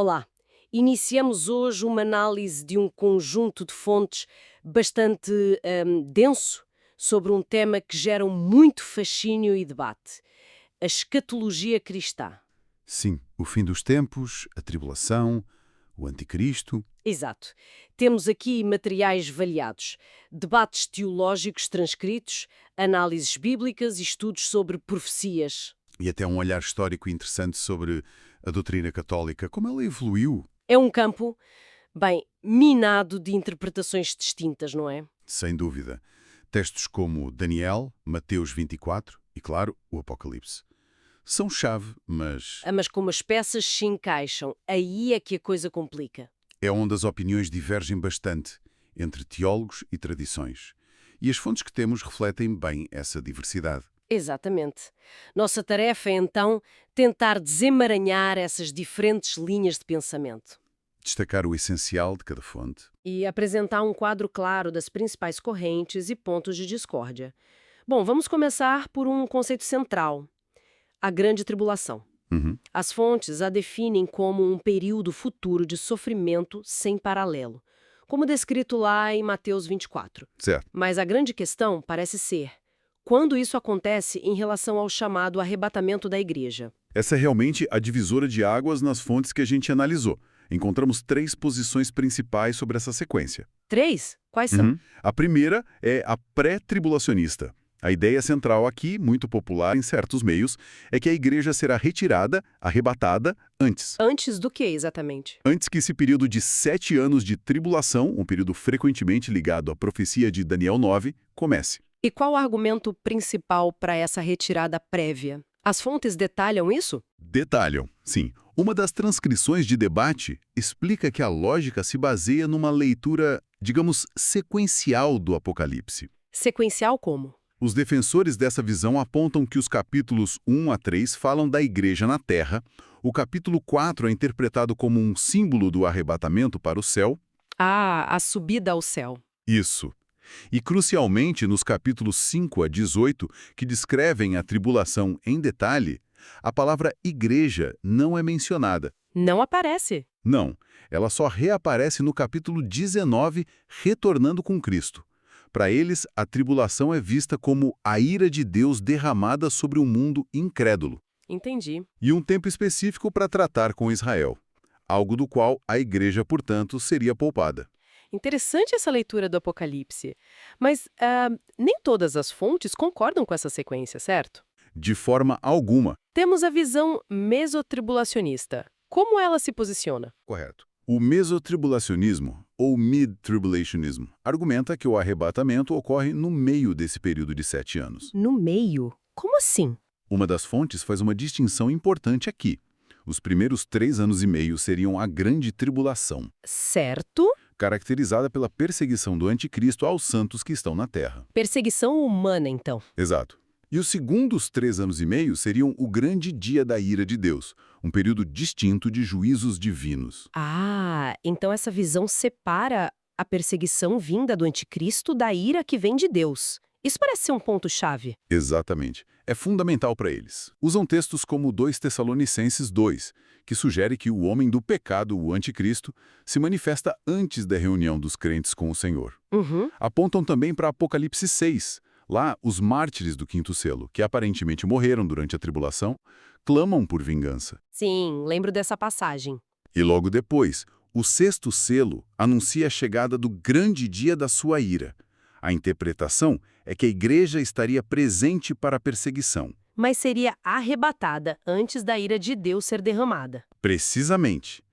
Olá, iniciamos hoje uma análise de um conjunto de fontes bastante denso sobre um tema que gera muito fascínio e debate: a escatologia cristã. Sim, o fim dos tempos, a tribulação, o anticristo Exato. Temos aqui materiais variados, debates teológicos transcritos, análises bíblicas e estudos sobre profecias. e até um olhar histórico interessante sobre a doutrina católica, como ela evoluiu, É um campo, bem, minado de interpretações distintas, não é? sem dúvida. Textos como Daniel, Mateus 24 e, claro, o Apocalipse. São chave, mas Mas como as peças se encaixam, aí é que a coisa complica. é onde as opiniões divergem bastante entre teólogos e tradições. E as fontes que temos refletem bem essa diversidade. Exatamente. Nossa tarefa é, então, tentar desemaranhar essas diferentes linhas de pensamento Destacar o essencial de cada fonte. e apresentar um quadro claro das principais correntes e pontos de discórdia. Bom, vamos começar por um conceito central: a Grande Tribulação. Uhum, As fontes a definem como um período futuro de sofrimento sem paralelo, como descrito lá em Mateus 24. certo. Mas a grande questão parece ser: quando isso acontece em relação ao chamado arrebatamento da igreja? Essa é realmente a divisora de águas nas fontes que a gente analisou. Encontramos três posições principais sobre essa sequência. 3? Quais são? A primeira é a pré-tribulacionista. A ideia central aqui, muito popular em certos meios, é que a igreja será retirada, arrebatada, antes. Antes do que exatamente? Antes que esse período de 7 anos de tribulação, um período frequentemente ligado à profecia de Daniel 9, comece. E qual o argumento principal para essa retirada prévia? As fontes detalham isso? Detalham, sim. Uma das transcrições de debate explica que a lógica se baseia numa leitura, digamos, sequencial do Apocalipse. Sequencial como? Os defensores dessa visão apontam que os capítulos 1 a 3 falam da igreja na terra, o capítulo 4 é interpretado como um símbolo do arrebatamento para o céu. Ah, a subida ao céu. Isso. E, crucialmente, nos capítulos 5 a 18, que descrevem a tribulação em detalhe, a palavra igreja não é mencionada. Não aparece. Não, ela só reaparece no capítulo 19, retornando com Cristo. Para eles, a tribulação é vista como a ira de Deus derramada sobre um mundo incrédulo, Entendi. e um tempo específico para tratar com Israel, algo do qual a igreja, portanto, seria poupada. Interessante essa leitura do Apocalipse. Mas nem todas as fontes concordam com essa sequência, certo? De forma alguma. Temos a visão mesotribulacionista. Como ela se posiciona? Correto. O mesotribulacionismo, ou mid-tribulationism, argumenta que o arrebatamento ocorre no meio desse período de 7 anos. No meio? Como assim? Uma das fontes faz uma distinção importante aqui. Os primeiros 3 anos e meio seriam a grande tribulação, Certo? caracterizada pela perseguição do anticristo aos santos que estão na terra. Perseguição humana, então. Exato. E os segundos 3 anos e meio seriam o grande dia da ira de Deus, um período distinto de juízos divinos. Ah, então essa visão separa a perseguição vinda do anticristo da ira que vem de Deus. Isso parece ser um ponto-chave. Exatamente. É fundamental para eles. Usam textos como 2 Tessalonicenses 2, que sugere que o homem do pecado, o anticristo, se manifesta antes da reunião dos crentes com o Senhor. Uhum. Apontam também para Apocalipse 6. Lá, os mártires do quinto selo, que aparentemente morreram durante a tribulação, clamam por vingança. Sim, lembro dessa passagem. E logo depois, o sexto selo anuncia a chegada do grande dia da sua ira. A interpretação é que a igreja estaria presente para a perseguição. Mas seria arrebatada antes da ira de Deus ser derramada. Precisamente.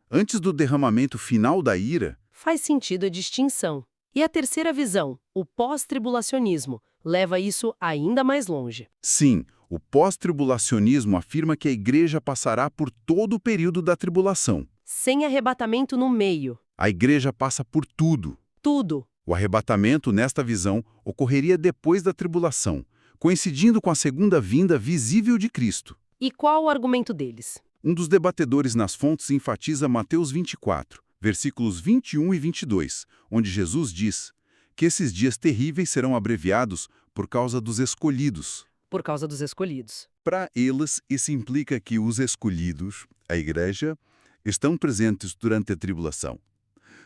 Antes do derramamento final da ira, Faz sentido a distinção. E a terceira visão, o pós-tribulacionismo, leva isso ainda mais longe. sim, o pós-tribulacionismo afirma que a igreja passará por todo o período da tribulação. Sem arrebatamento no meio. A igreja passa por tudo. Tudo. O arrebatamento, nesta visão, ocorreria depois da tribulação, coincidindo com a segunda vinda visível de Cristo. E qual o argumento deles? Um dos debatedores nas fontes enfatiza Mateus 24, versículos 21 e 22, onde Jesus diz que esses dias terríveis serão abreviados por causa dos escolhidos. Por causa dos escolhidos. Para eles, isso implica que os escolhidos, a igreja, Estão presentes durante a tribulação.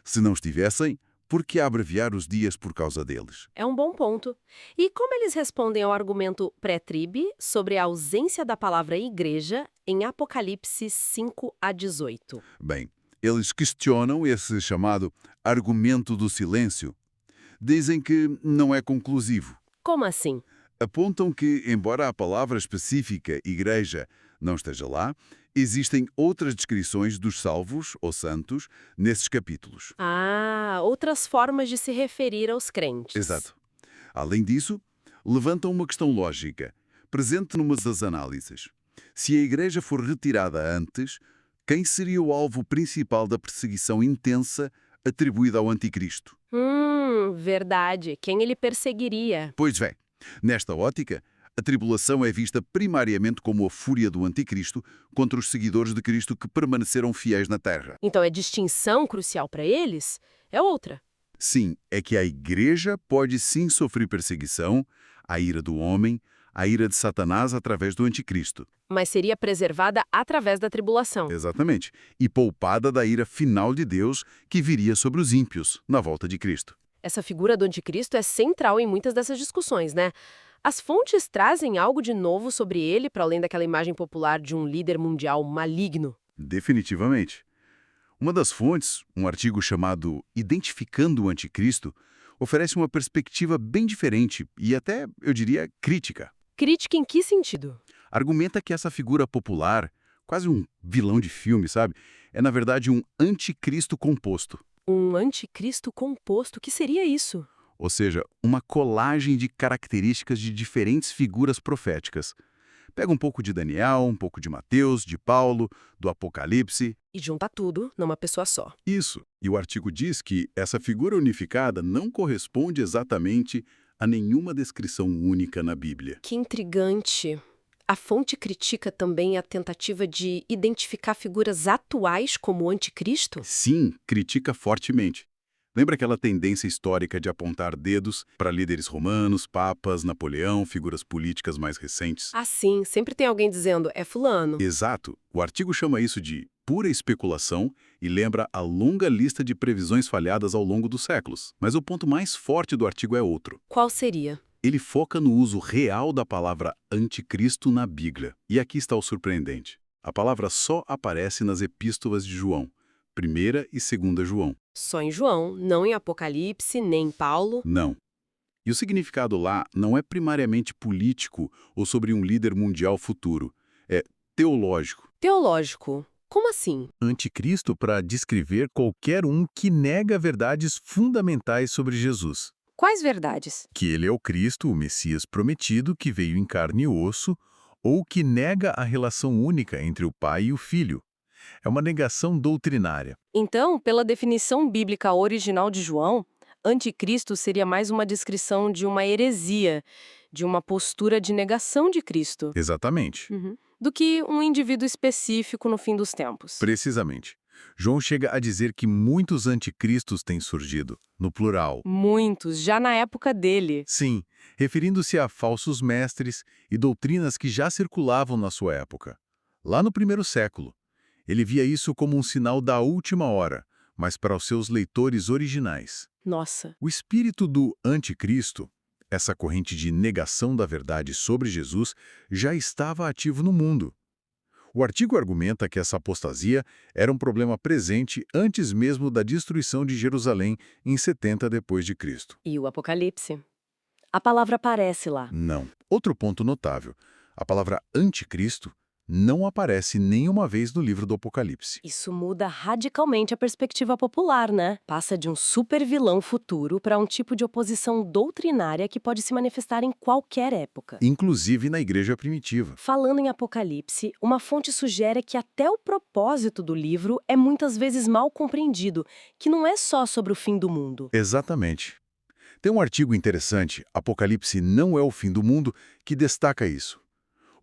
Se não estivessem, por que abreviar os dias por causa deles? É um bom ponto. E como eles respondem ao argumento pré-tribe sobre a ausência da palavra igreja em Apocalipse 5 a 18? Bem, eles questionam esse chamado argumento do silêncio. Dizem que não é conclusivo. Como assim? Apontam que, embora a palavra específica igreja não esteja lá, existem outras descrições dos salvos ou santos nesses capítulos. Ah, outras formas de se referir aos crentes. Exato. Além disso, levantam uma questão lógica, presente numa das análises. Se a igreja for retirada antes, quem seria o alvo principal da perseguição intensa atribuída ao anticristo? Verdade. Quem ele perseguiria? Pois bem, nesta ótica, a tribulação é vista primariamente como a fúria do anticristo contra os seguidores de Cristo que permaneceram fiéis na terra. Então é distinção crucial para eles? É outra. Sim, é que a igreja pode sim sofrer perseguição, a ira do homem, a ira de Satanás através do anticristo. Mas seria preservada através da tribulação. Exatamente. E poupada da ira final de Deus que viria sobre os ímpios na volta de Cristo. Essa figura do anticristo é central em muitas dessas discussões, né? As fontes trazem algo de novo sobre ele, para além daquela imagem popular de um líder mundial maligno. Definitivamente. Uma das fontes, um artigo chamado Identificando o Anticristo, oferece uma perspectiva bem diferente e até, eu diria, crítica. Crítica em que sentido? Argumenta que essa figura popular, quase um vilão de filme, sabe? É, na verdade, um anticristo composto. Um anticristo composto, o que seria isso? Ou seja, uma colagem de características de diferentes figuras proféticas. Pega um pouco de Daniel, um pouco de Mateus, de Paulo, do Apocalipse. E junta tudo numa pessoa só. Isso. E o artigo diz que essa figura unificada não corresponde exatamente a nenhuma descrição única na Bíblia. Que intrigante. A fonte critica também a tentativa de identificar figuras atuais como o anticristo? Sim, critica fortemente. Lembra aquela tendência histórica de apontar dedos para líderes romanos, papas, Napoleão, figuras políticas mais recentes? Ah, sim. Sempre tem alguém dizendo, é fulano. Exato. O artigo chama isso de pura especulação e lembra a longa lista de previsões falhadas ao longo dos séculos. Mas o ponto mais forte do artigo é outro. Qual seria? Ele foca no uso real da palavra anticristo na Bíblia. E aqui está o surpreendente. A palavra só aparece nas epístolas de João, 1ª e 2ª João. Só em João, não em Apocalipse, nem em Paulo. Não. E o significado lá não é primariamente político ou sobre um líder mundial futuro. É teológico. Teológico. Como assim? Anticristo para descrever qualquer um que nega verdades fundamentais sobre Jesus. Quais verdades? Que ele é o Cristo, o Messias prometido, que veio em carne e osso, ou que nega a relação única entre o Pai e o Filho. É uma negação doutrinária. Então, pela definição bíblica original de João, anticristo seria mais uma descrição de uma heresia, de uma postura de negação de Cristo, Exatamente. do que um indivíduo específico no fim dos tempos. Precisamente. João chega a dizer que muitos anticristos têm surgido, no plural. Muitos, já na época dele. Sim, referindo-se a falsos mestres e doutrinas que já circulavam na sua época. Lá no 1º século, ele via isso como um sinal da última hora, mas para os seus leitores originais. Nossa. O espírito do anticristo, essa corrente de negação da verdade sobre Jesus, já estava ativo no mundo. O artigo argumenta que essa apostasia era um problema presente antes mesmo da destruição de Jerusalém em 70 depois de Cristo. E o Apocalipse? A palavra aparece lá. Não. Outro ponto notável, a palavra anticristo não aparece nenhuma vez no livro do Apocalipse. Isso muda radicalmente a perspectiva popular, né? Passa de um super vilão futuro para um tipo de oposição doutrinária que pode se manifestar em qualquer época. Inclusive na igreja primitiva. Falando em Apocalipse, uma fonte sugere que até o propósito do livro é muitas vezes mal compreendido, que não é só sobre o fim do mundo. Exatamente. Tem um artigo interessante, Apocalipse não é o fim do mundo, que destaca isso.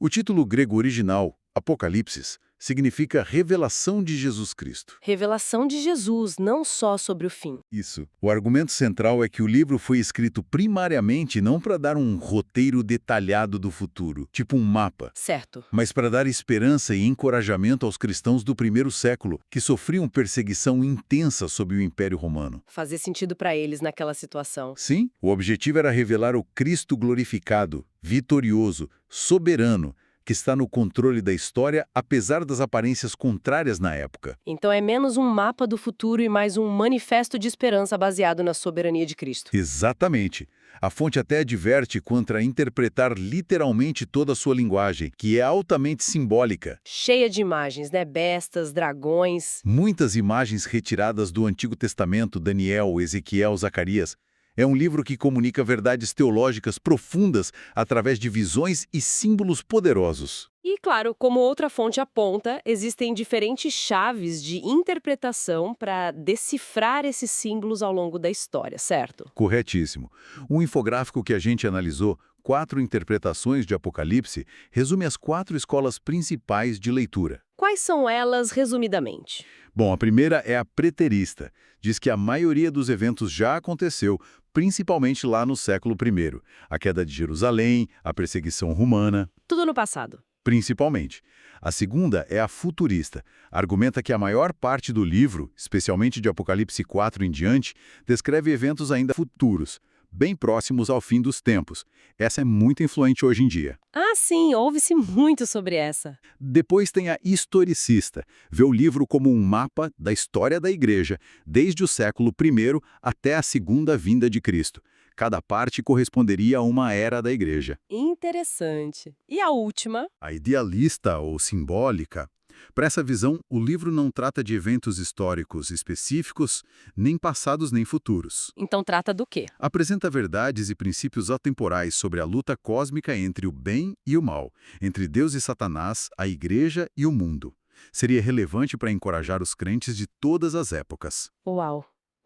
O título grego original, Apocalipsis, significa revelação de Jesus Cristo. Revelação de Jesus, não só sobre o fim. Isso. O argumento central é que o livro foi escrito primariamente não para dar um roteiro detalhado do futuro, tipo um mapa, Certo. mas para dar esperança e encorajamento aos cristãos do primeiro século, que sofriam perseguição intensa sob o Império Romano. Fazer sentido para eles naquela situação. Sim, o objetivo era revelar o Cristo glorificado, vitorioso, soberano, que está no controle da história, apesar das aparências contrárias na época. Então é menos um mapa do futuro e mais um manifesto de esperança baseado na soberania de Cristo. Exatamente. A fonte até adverte contra interpretar literalmente toda a sua linguagem, que é altamente simbólica. Cheia de imagens, né? Bestas, dragões. Muitas imagens retiradas do Antigo Testamento, Daniel, Ezequiel, Zacarias. É um livro que comunica verdades teológicas profundas através de visões e símbolos poderosos. E, claro, como outra fonte aponta, existem diferentes chaves de interpretação para decifrar esses símbolos ao longo da história, certo? Corretíssimo. Um infográfico que a gente analisou, 4 interpretações de Apocalipse, resume as 4 escolas principais de leitura. Quais são elas, resumidamente? Bom, a primeira é a preterista. Diz que a maioria dos eventos já aconteceu, principalmente lá no século I. A queda de Jerusalém, a perseguição romana, Tudo no passado. principalmente. A segunda é a futurista. Argumenta que a maior parte do livro, especialmente de Apocalipse 4 em diante, descreve eventos ainda futuros, bem próximos ao fim dos tempos. Essa é muito influente hoje em dia. Ah, sim, ouve-se muito sobre essa. Depois tem a historicista, vê o livro como um mapa da história da Igreja, desde o século I até a segunda vinda de Cristo. Cada parte corresponderia a uma era da Igreja. Interessante. E a última? A idealista ou simbólica. Para essa visão, o livro não trata de eventos históricos específicos, nem passados nem futuros. Então trata do quê? Apresenta verdades e princípios atemporais sobre a luta cósmica entre o bem e o mal, entre Deus e Satanás, a Igreja e o mundo. Seria relevante para encorajar os crentes de todas as épocas. Uau!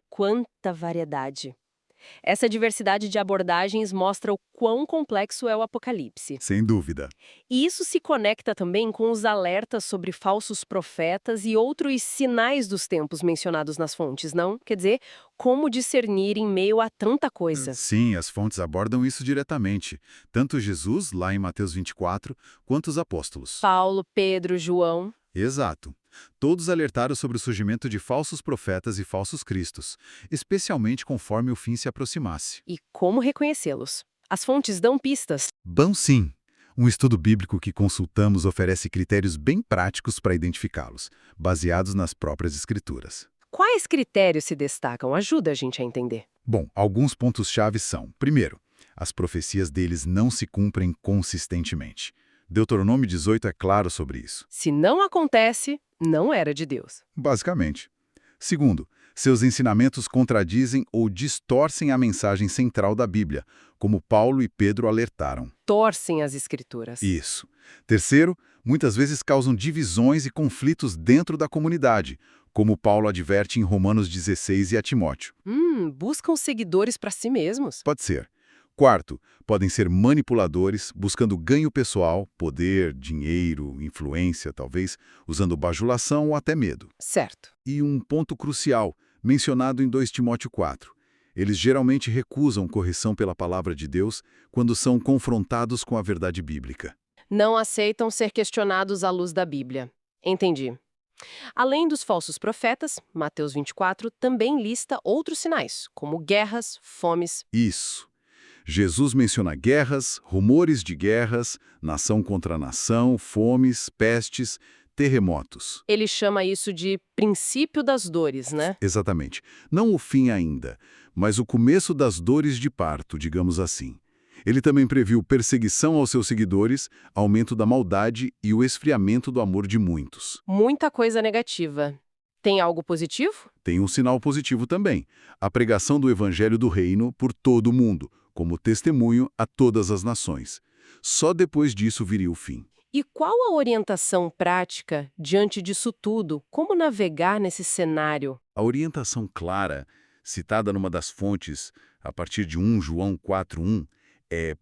Quanta variedade! Essa diversidade de abordagens mostra o quão complexo é o Apocalipse. Sem dúvida. E isso se conecta também com os alertas sobre falsos profetas e outros sinais dos tempos mencionados nas fontes, não? Quer dizer, como discernir em meio a tanta coisa. Sim, as fontes abordam isso diretamente. Tanto Jesus, lá em Mateus 24, quanto os apóstolos. Paulo, Pedro, João. Exato. Todos alertaram sobre o surgimento de falsos profetas e falsos cristos, especialmente conforme o fim se aproximasse. E como reconhecê-los? As fontes dão pistas. Bom, sim. Um estudo bíblico que consultamos oferece critérios bem práticos para identificá-los, baseados nas próprias escrituras. Quais critérios se destacam? Ajuda a gente a entender. Bom, alguns pontos-chave são: primeiro, as profecias deles não se cumprem consistentemente. Deuteronômio 18 é claro sobre isso. Se não acontece, não era de Deus. Basicamente. Segundo, seus ensinamentos contradizem ou distorcem a mensagem central da Bíblia, como Paulo e Pedro alertaram. Torcem as escrituras. Isso. Terceiro, muitas vezes causam divisões e conflitos dentro da comunidade, como Paulo adverte em Romanos 16 e a Timóteo. Buscam seguidores para si mesmos. Pode ser. Quarto, podem ser manipuladores, buscando ganho pessoal, poder, dinheiro, influência, talvez, usando bajulação ou até medo. Certo. E um ponto crucial, mencionado em 2 Timóteo 4. Eles geralmente recusam correção pela palavra de Deus quando são confrontados com a verdade bíblica. Não aceitam ser questionados à luz da Bíblia. Entendi. Além dos falsos profetas, Mateus 24 também lista outros sinais, como guerras, fomes. Isso. Jesus menciona guerras, rumores de guerras, nação contra nação, fomes, pestes, terremotos. Ele chama isso de princípio das dores, né? Exatamente. Não o fim ainda, mas o começo das dores de parto, digamos assim. Ele também previu perseguição aos seus seguidores, aumento da maldade e o esfriamento do amor de muitos. Muita coisa negativa. Tem algo positivo? Tem um sinal positivo também: a pregação do Evangelho do Reino por todo o mundo, como testemunho a todas as nações. Só depois disso viria o fim. E qual a orientação prática diante disso tudo? Como navegar nesse cenário? A orientação clara, citada numa das fontes, a partir de 1 João 4:1,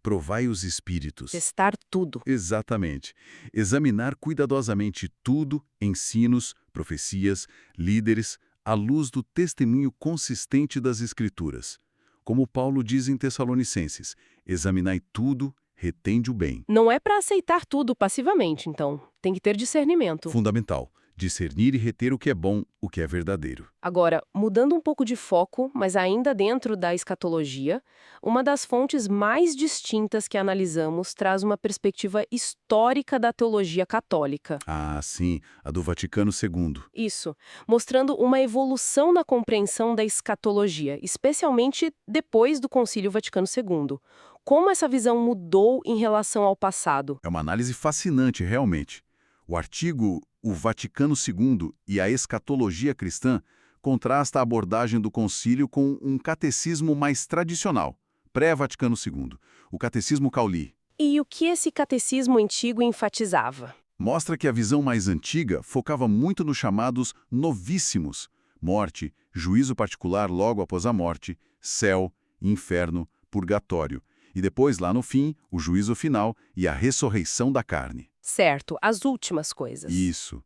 Provai os espíritos. Testar tudo. Exatamente. Examinar cuidadosamente tudo, ensinos, profecias, líderes, à luz do testemunho consistente das Escrituras. Como Paulo diz em Tessalonicenses, examinai tudo, retende o bem. Não é para aceitar tudo passivamente, então. Tem que ter discernimento. Fundamental. Discernir e reter o que é bom, o que é verdadeiro. Agora, mudando um pouco de foco, mas ainda dentro da escatologia, uma das fontes mais distintas que analisamos traz uma perspectiva histórica da teologia católica. Ah, sim, a do Vaticano II. Isso, mostrando uma evolução na compreensão da escatologia, especialmente depois do Concílio Vaticano II. Como essa visão mudou em relação ao passado? É uma análise fascinante, realmente. O artigo O Vaticano II e a Escatologia Cristã contrasta a abordagem do concílio com um catecismo mais tradicional, pré-Vaticano II, o Catecismo Cauli. E o que esse catecismo antigo enfatizava? Mostra que a visão mais antiga focava muito nos chamados novíssimos, morte, juízo particular logo após a morte, céu, inferno, purgatório, e depois, lá no fim, o juízo final e a ressurreição da carne. Certo, as últimas coisas. Isso.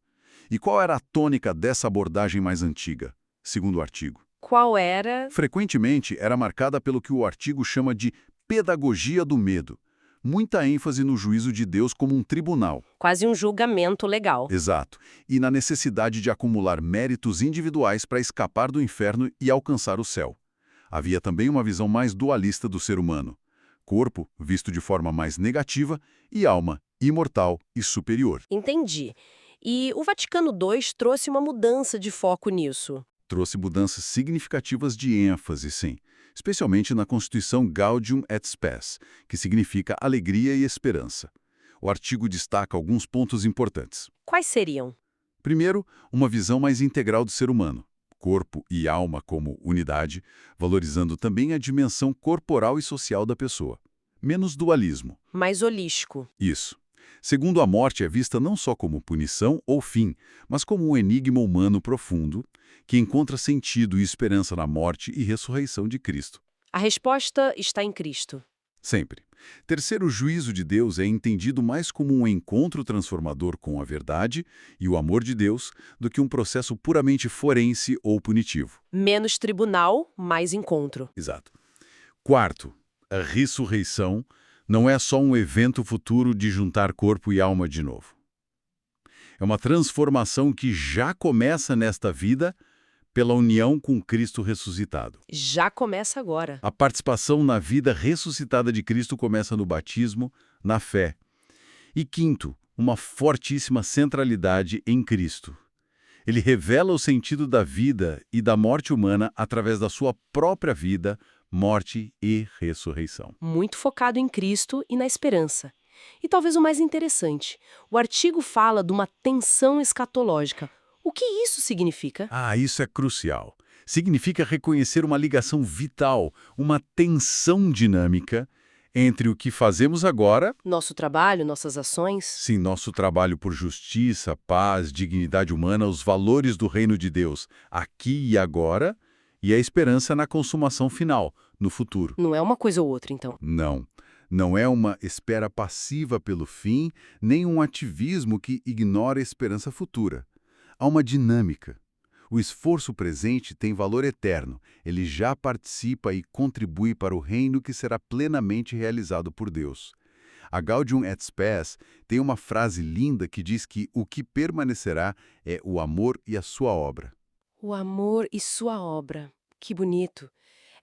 E qual era a tônica dessa abordagem mais antiga, segundo o artigo? Qual era? Frequentemente era marcada pelo que o artigo chama de pedagogia do medo. Muita ênfase no juízo de Deus como um tribunal. Quase um julgamento legal. Exato. E na necessidade de acumular méritos individuais para escapar do inferno e alcançar o céu. Havia também uma visão mais dualista do ser humano. Corpo, visto de forma mais negativa, e alma, imortal e superior. Entendi. E o Vaticano II trouxe uma mudança de foco nisso. Trouxe mudanças significativas de ênfase, sim, especialmente na Constituição Gaudium et Spes, que significa alegria e esperança. O artigo destaca alguns pontos importantes. Quais seriam? Primeiro, uma visão mais integral do ser humano, corpo e alma como unidade, valorizando também a dimensão corporal e social da pessoa. Menos dualismo. Mais holístico. Isso. Segundo, a morte é vista não só como punição ou fim, mas como um enigma humano profundo que encontra sentido e esperança na morte e ressurreição de Cristo. A resposta está em Cristo. Sempre. Terceiro, o juízo de Deus é entendido mais como um encontro transformador com a verdade e o amor de Deus do que um processo puramente forense ou punitivo. Menos tribunal, mais encontro. Exato. Quarto, a ressurreição não é só um evento futuro de juntar corpo e alma de novo. É uma transformação que já começa nesta vida pela união com Cristo ressuscitado. Já começa agora. A participação na vida ressuscitada de Cristo começa no batismo, na fé. E quinto, uma fortíssima centralidade em Cristo. Ele revela o sentido da vida e da morte humana através da sua própria vida, morte e ressurreição. Muito focado em Cristo e na esperança. E talvez o mais interessante, o artigo fala de uma tensão escatológica. O que isso significa? Ah, isso é crucial. Significa reconhecer uma ligação vital, uma tensão dinâmica entre o que fazemos agora, Nosso trabalho, nossas ações? sim, nosso trabalho por justiça, paz, dignidade humana, os valores do reino de Deus, aqui e agora, e a esperança na consumação final, no futuro. Não é uma coisa ou outra, então. Não. Não é uma espera passiva pelo fim, nem um ativismo que ignora a esperança futura. Há uma dinâmica. O esforço presente tem valor eterno. Ele já participa e contribui para o reino que será plenamente realizado por Deus. A Gaudium et Spes tem uma frase linda que diz que o que permanecerá é o amor e a sua obra. O amor e sua obra. Que bonito.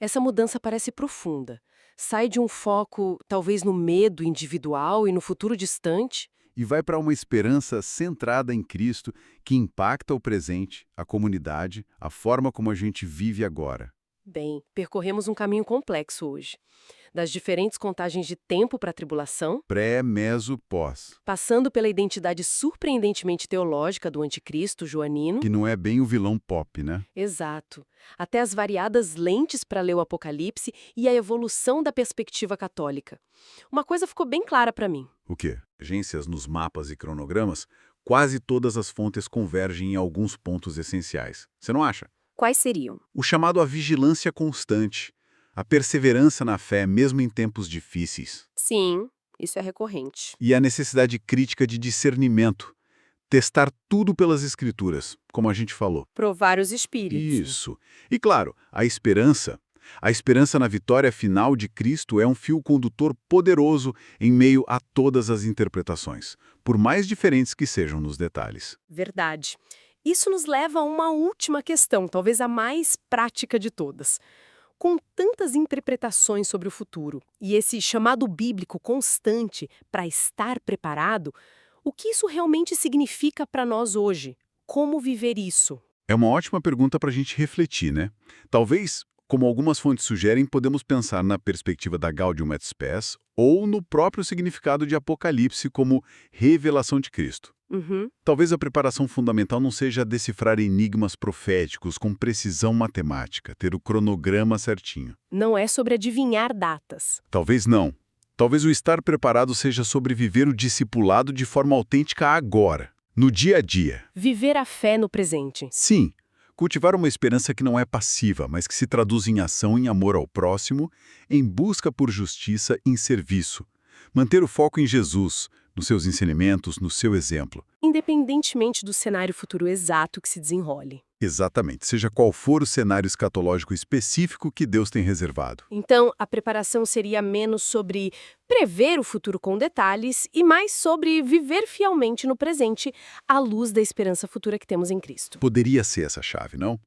Essa mudança parece profunda. Sai de um foco, talvez, no medo individual e no futuro distante. E vai para uma esperança centrada em Cristo que impacta o presente, a comunidade, a forma como a gente vive agora. Bem, percorremos um caminho complexo hoje. Das diferentes contagens de tempo para a tribulação, Pré, meso, pós. passando pela identidade surpreendentemente teológica do anticristo joanino. Que não é bem o vilão pop, né? Exato. Até as variadas lentes para ler o Apocalipse e a evolução da perspectiva católica. Uma coisa ficou bem clara para mim. O quê? Agências nos mapas e cronogramas, quase todas as fontes convergem em alguns pontos essenciais. Você não acha? Quais seriam? O chamado a vigilância constante, a perseverança na fé mesmo em tempos difíceis. Sim, isso é recorrente. E a necessidade crítica de discernimento. Testar tudo pelas Escrituras, como a gente falou. Provar os espíritos. Isso. E claro, a esperança. A esperança na vitória final de Cristo é um fio condutor poderoso em meio a todas as interpretações, por mais diferentes que sejam nos detalhes. Verdade. Isso nos leva a uma última questão, talvez a mais prática de todas. Com tantas interpretações sobre o futuro e esse chamado bíblico constante para estar preparado, o que isso realmente significa para nós hoje? Como viver isso? É uma ótima pergunta para a gente refletir, né? Talvez, como algumas fontes sugerem, podemos pensar na perspectiva da Gaudium et Spes ou no próprio significado de Apocalipse como revelação de Cristo. Uhum. Talvez a preparação fundamental não seja decifrar enigmas proféticos com precisão matemática, ter o cronograma certinho. Não é sobre adivinhar datas. Talvez não. Talvez o estar preparado seja sobre viver o discipulado de forma autêntica agora, no dia a dia. Viver a fé no presente. Sim, cultivar uma esperança que não é passiva, mas que se traduz em ação em amor ao próximo, em busca por justiça em serviço. Manter o foco em Jesus, nos seus ensinamentos, no seu exemplo. Independentemente do cenário futuro exato que se desenrole. Exatamente, seja qual for o cenário escatológico específico que Deus tem reservado. Então, a preparação seria menos sobre prever o futuro com detalhes e mais sobre viver fielmente no presente à luz da esperança futura que temos em Cristo. Poderia ser essa chave, não?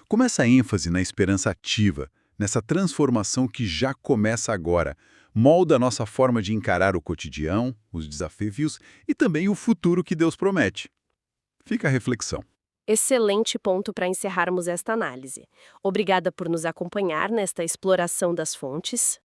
Como essa ênfase na esperança ativa, nessa transformação que já começa agora, molda a nossa forma de encarar o cotidiano, os desafios e também o futuro que Deus promete. Fica a reflexão. Excelente ponto para encerrarmos esta análise. Obrigada por nos acompanhar nesta exploração das fontes.